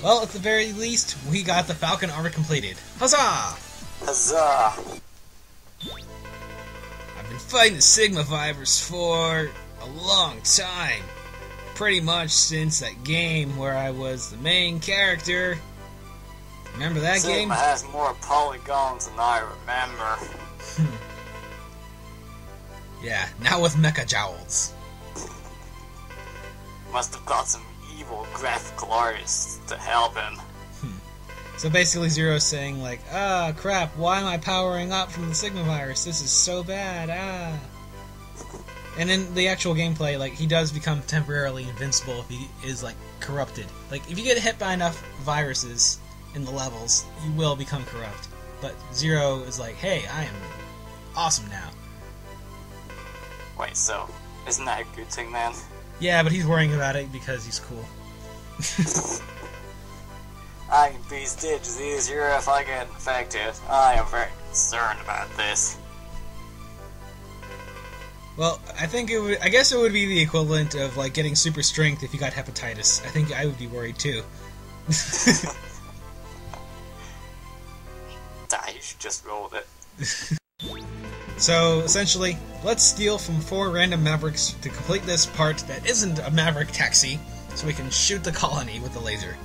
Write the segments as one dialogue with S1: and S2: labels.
S1: Well, at the very least, we got the Falcon armor completed. Huzzah!
S2: Huzzah!
S1: I've been fighting the Sigma virus for a long time. Pretty much since that game where I was the main character. Remember that game?
S2: Sigma has more polygons than I remember.
S1: Yeah, now with Mecha Jowls.
S2: Must have got some evil graphical artists to help him.
S1: So basically Zero's saying like, ah, crap, why am I powering up from the Sigma virus? This is so bad, ah. And in the actual gameplay, like, he does become temporarily invincible if he is, like, corrupted. Like, if you get hit by enough viruses in the levels, you will become corrupt. But Zero is like, hey, I am awesome now.
S2: Wait, so, isn't that a good thing, man?
S1: Yeah, but he's worrying about it because he's cool.
S2: I can be stitches easier if I get infected. I am very concerned about this.
S1: Well, I guess it would be the equivalent of, like, getting super strength if you got hepatitis. I think I would be worried, too.
S2: You should just roll with it.
S1: So, essentially, let's steal from 4 random Mavericks to complete this part that isn't a Maverick taxi, so we can shoot the colony with the laser.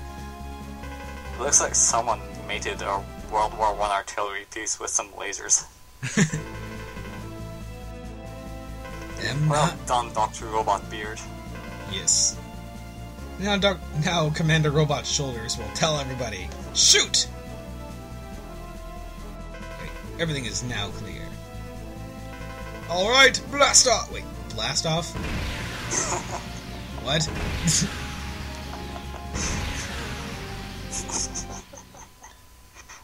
S2: It looks like someone mated a World War I artillery piece with some lasers. Well done, Dr. Robot Beard.
S1: Yes. Now Commander Robot Shoulders will tell everybody, shoot! Wait, everything is now clear. Alright, blast off! Wait, blast off? What?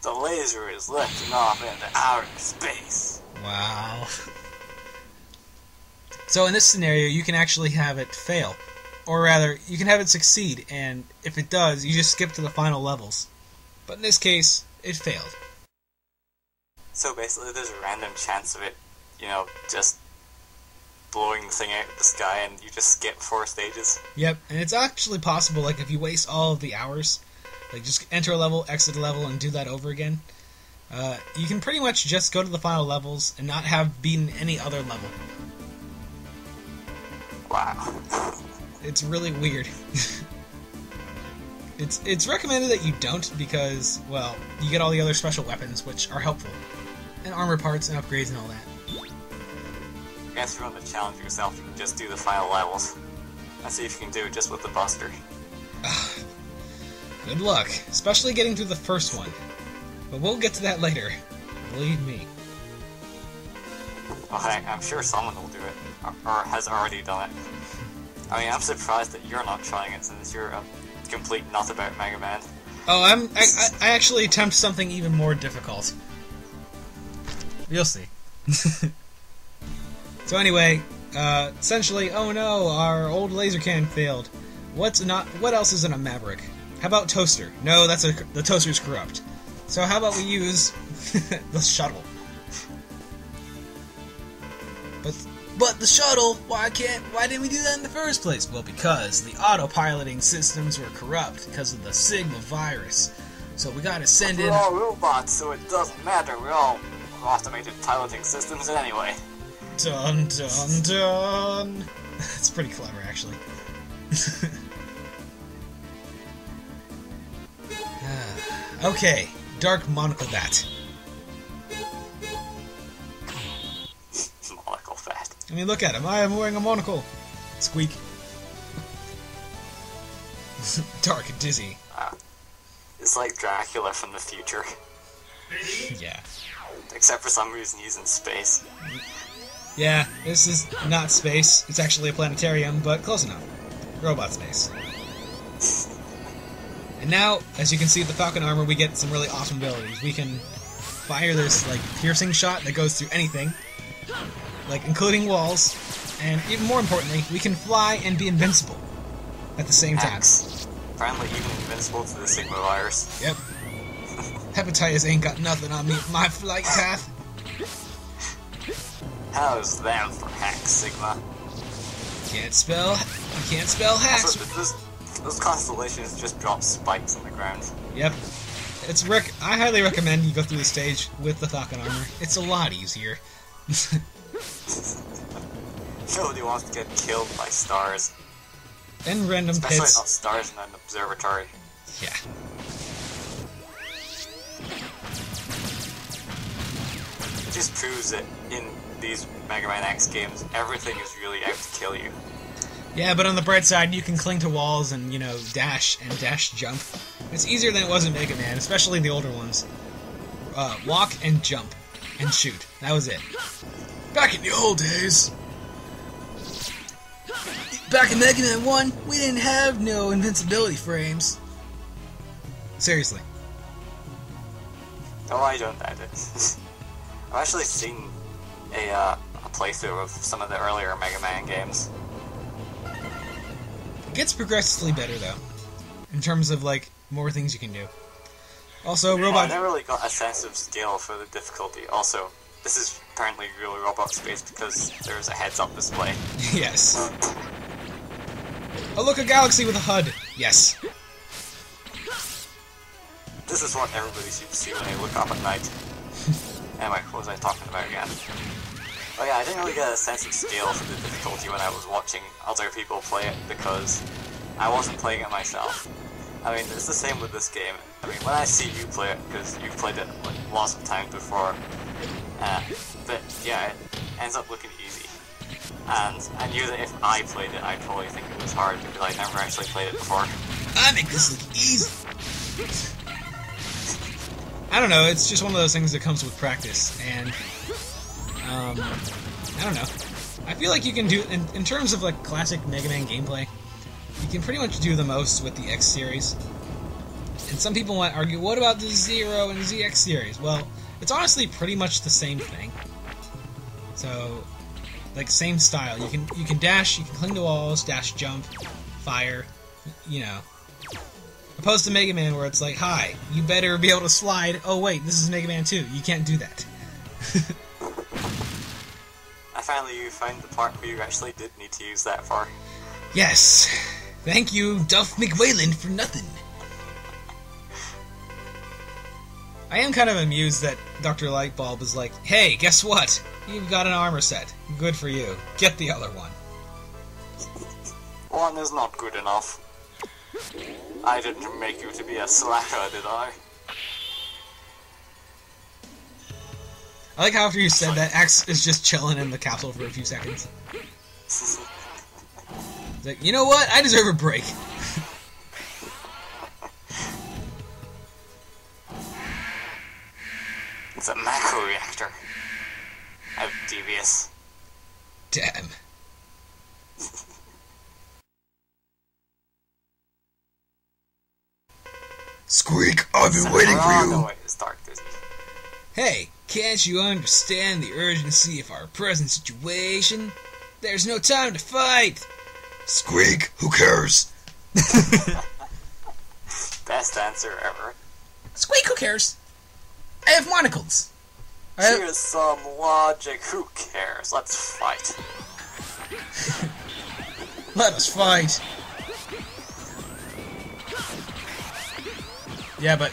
S2: The laser is lifting off into outer space.
S1: Wow. So in this scenario, you can actually have it fail. Or rather, you can have it succeed, and if it does, you just skip to the final levels. But in this case, it failed.
S2: So basically there's a random chance of it, you know, just blowing the thing out of the sky and you just skip 4 stages.
S1: Yep, and it's actually possible, like, if you waste all of the hours, like, just enter a level, exit a level, and do that over again, you can pretty much just go to the final levels and not have beaten any other level.
S2: Wow.
S1: It's really weird. It's recommended that you don't because, well, you get all the other special weapons, which are helpful. And armor parts and upgrades and all that.
S2: I guess if you want to challenge yourself, you can just do the final levels. And see if you can do it just with the Buster.
S1: Good luck, especially getting through the first one. But we'll get to that later. Believe me.
S2: Okay, I'm sure someone will do it. Or has already done it. I mean, I'm surprised that you're not trying it since you're a complete nut about Mega Man.
S1: Oh, I actually attempt something even more difficult. You'll see. So anyway, essentially, oh no, our old laser cannon failed. What else isn't a Maverick? How about Toaster? No, the Toaster's corrupt. So how about we use the shuttle? But the shuttle, why didn't we do that in the first place? Well, because the autopiloting systems were corrupt because of the Sigma virus. So we gotta send in...
S2: We're all robots, so it doesn't matter. We're all automated piloting systems anyway.
S1: Dun dun dun! That's pretty clever, actually. Okay, Dark Monocle Bat.
S2: Monocle Bat.
S1: I mean, look at him. I am wearing a monocle. Squeak. Dark and dizzy.
S2: It's like Dracula from the future.
S1: Yeah.
S2: Except for some reason he's in space.
S1: Yeah, this is not space. It's actually a planetarium, but close enough. Robot space. And now, as you can see with the Falcon armor, we get some really awesome abilities. We can fire this, like, piercing shot that goes through anything, like, including walls, and even more importantly, we can fly and be invincible at the same time.
S2: Apparently even invincible to the Sigma virus.
S1: Yep. Hepatitis ain't got nothing on me. My flight path.
S2: How's them for hacks, Sigma?
S1: Can't spell hacks.
S2: Also, Those constellations just drop spikes on the ground.
S1: Yep. I highly recommend you go through the stage with the Falcon armor. It's a lot easier.
S2: Nobody wants to get killed by stars.
S1: And random
S2: Especially
S1: pits.
S2: not stars in an observatory.
S1: Yeah.
S2: It just proves that in these Mega Man X games, everything is really out to kill you.
S1: Yeah, but on the bright side, you can cling to walls and, dash and dash jump. It's easier than it was in Mega Man, especially the older ones. Walk and jump and shoot. That was it. Back in the old days. Back in Mega Man 1, we didn't have no invincibility frames. Seriously.
S2: Oh, I don't doubt it. I've actually seen a playthrough of some of the earlier Mega Man games.
S1: It gets progressively better, though. In terms of, more things you can do. Also, robot...
S2: I never really got a sense of scale for the difficulty. Also, this is apparently real robot space because there's a heads-up display.
S1: Yes. Oh, look, a galaxy with a HUD. Yes.
S2: This is what everybody should see when they look up at night. Anyway, what was I talking about again? Oh yeah, I didn't really get a sense of scale for the difficulty when I was watching other people play it because I wasn't playing it myself. I mean, it's the same with this game. I mean, when I see you play it, because you've played it lots of times before, but yeah, it ends up looking easy. And I knew that if I played it, I'd probably think it was hard because I never actually played it before.
S1: I make this look easy. I don't know, it's just one of those things that comes with practice, and, I don't know. I feel like you can do, in terms of, classic Mega Man gameplay, you can pretty much do the most with the X series. And some people might argue, what about the Zero and ZX series? Well, it's honestly pretty much the same thing. So, same style. You can dash, you can cling to walls, dash, jump, fire, Opposed to Mega Man, where it's like, hi, you better be able to slide. Oh wait, this is Mega Man 2. You can't do that.
S2: I finally found the part where you actually did need to use that for.
S1: Yes. Thank you, Duff McWayland, for nothing. I am kind of amused that Dr. Lightbulb is like, hey, guess what? You've got an armor set. Good for you. Get the other one.
S2: One is not good enough. I didn't make you to be a slacker, did I?
S1: I like how after you said that, Axe is just chilling in the capsule for a few seconds. He's like, you know what? I deserve a break.
S2: It's a macro reactor. How devious.
S1: Damn. Squeak, I've been waiting for you.
S2: No, it's dark, busy.
S1: Hey, can't you understand the urgency of our present situation? There's no time to fight. Squeak, who cares?
S2: Best answer ever.
S1: Squeak, who cares? I have monocles.
S2: Here's some logic. Who cares? Let's fight.
S1: Let us fight. Yeah, but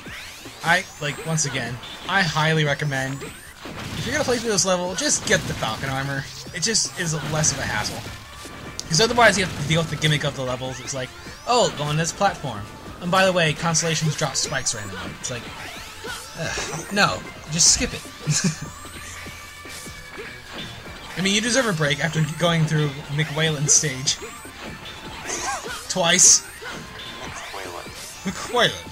S1: once again, I highly recommend, if you're gonna play through this level, just get the Falcon armor. It just is less of a hassle. Because otherwise you have to deal with the gimmick of the levels. It's like, oh, go on this platform. And by the way, constellations drop spikes randomly. It's like, no, just skip it. I mean, you deserve a break after going through McWayland's stage. Twice. McWayland.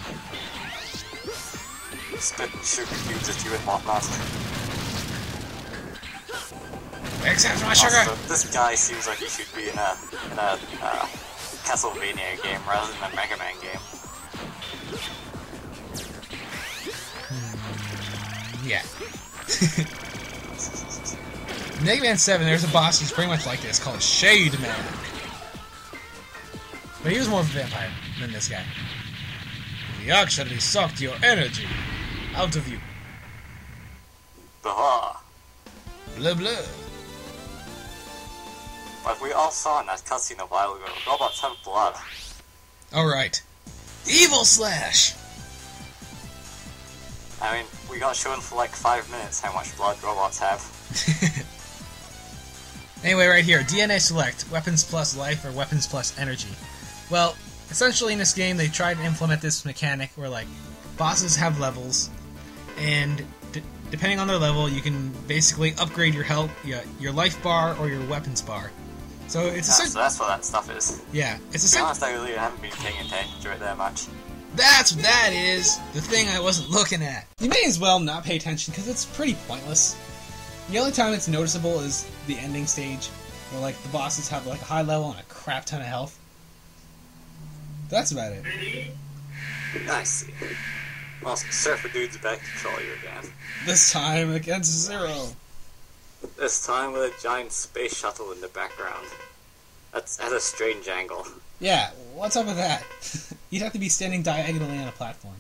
S2: Spitting sugar cubes at you and whatnot.
S1: Accept my sugar!
S2: Also, this guy seems like he should be in a Castlevania game rather than a Mega Man game.
S1: Yeah. Mega Man 7, there's a boss who's pretty much like this, called Shade Man. But he was more of a vampire than this guy. He actually sucked your energy out of you.
S2: Blah.
S1: Blah blah.
S2: Like we all saw in that cutscene a while ago, robots have blood.
S1: Alright. Evil Slash!
S2: I mean, we got shown for like 5 minutes how much blood robots have.
S1: Anyway, right here, DNA select, weapons plus life or weapons plus energy. Well, essentially in this game they tried to implement this mechanic where, like, bosses have levels, and depending on their level, you can basically upgrade your health, your life bar, or your weapons bar. So it's
S2: so that's what that stuff is.
S1: Yeah, it's
S2: to be honest, I really haven't been paying attention to it that much.
S1: That's what that is! The thing I wasn't looking at. You may as well not pay attention, because it's pretty pointless. The only time it's noticeable is the ending stage, where, like, the bosses have, like, a high level and a crap ton of health. That's about it.
S2: I see. Well, Surfer Dude's back to troll you again.
S1: This time against Zero.
S2: This time with a giant space shuttle in the background. That's at a strange angle.
S1: Yeah, what's up with that? You'd have to be standing diagonally on a platform.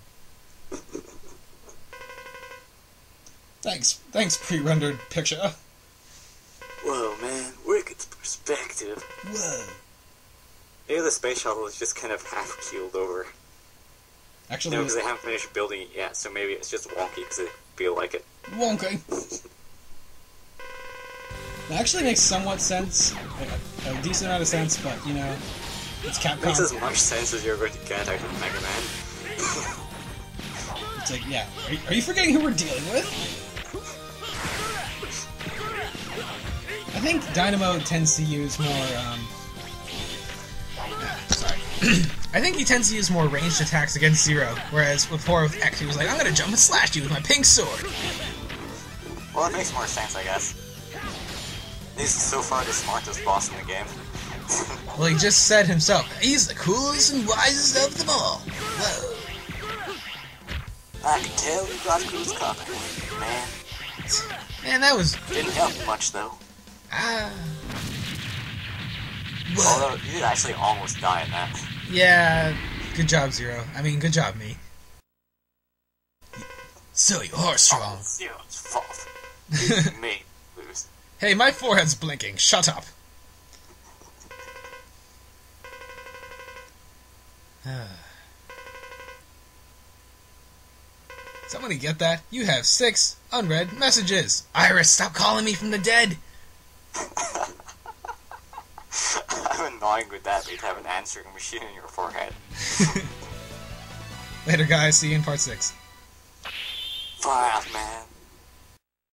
S1: Thanks, pre-rendered picture.
S2: Whoa, man, wicked perspective.
S1: Whoa.
S2: Maybe the space shuttle is just kind of half keeled over.
S1: Actually,
S2: because they haven't finished building it yet, so maybe it's just wonky because they feel like it.
S1: Wonky. It actually makes somewhat sense, like a decent amount of sense, but, you know, it's Capcom.
S2: It makes as much sense as you're going to get out of Mega Man.
S1: It's like, yeah, are you forgetting who we're dealing with? I think Dynamo tends to use more, sorry. I think he tends to use more ranged attacks against Zero, whereas before with X he was like, I'm gonna jump and slash you with my pink sword!
S2: Well, it makes more sense, I guess. He's so far the smartest boss in the game.
S1: Well, he just said himself, he's the coolest and wisest of them all! Whoa.
S2: I can tell you got who's coming, man.
S1: Man, that was...
S2: Didn't help much, though.
S1: Ah.
S2: Although, you did actually almost die in that.
S1: Yeah, good job, Zero. I mean, good job, me. So you are strong.
S2: Oh, Zero's fault. You made lose.
S1: Hey, my forehead's blinking. Shut up. Somebody get that? You have 6 unread messages. Iris, stop calling me from the dead.
S2: I'm annoying with that, but you have an answering machine in your forehead.
S1: Later, guys. See you in part 6.
S2: Fire out, man.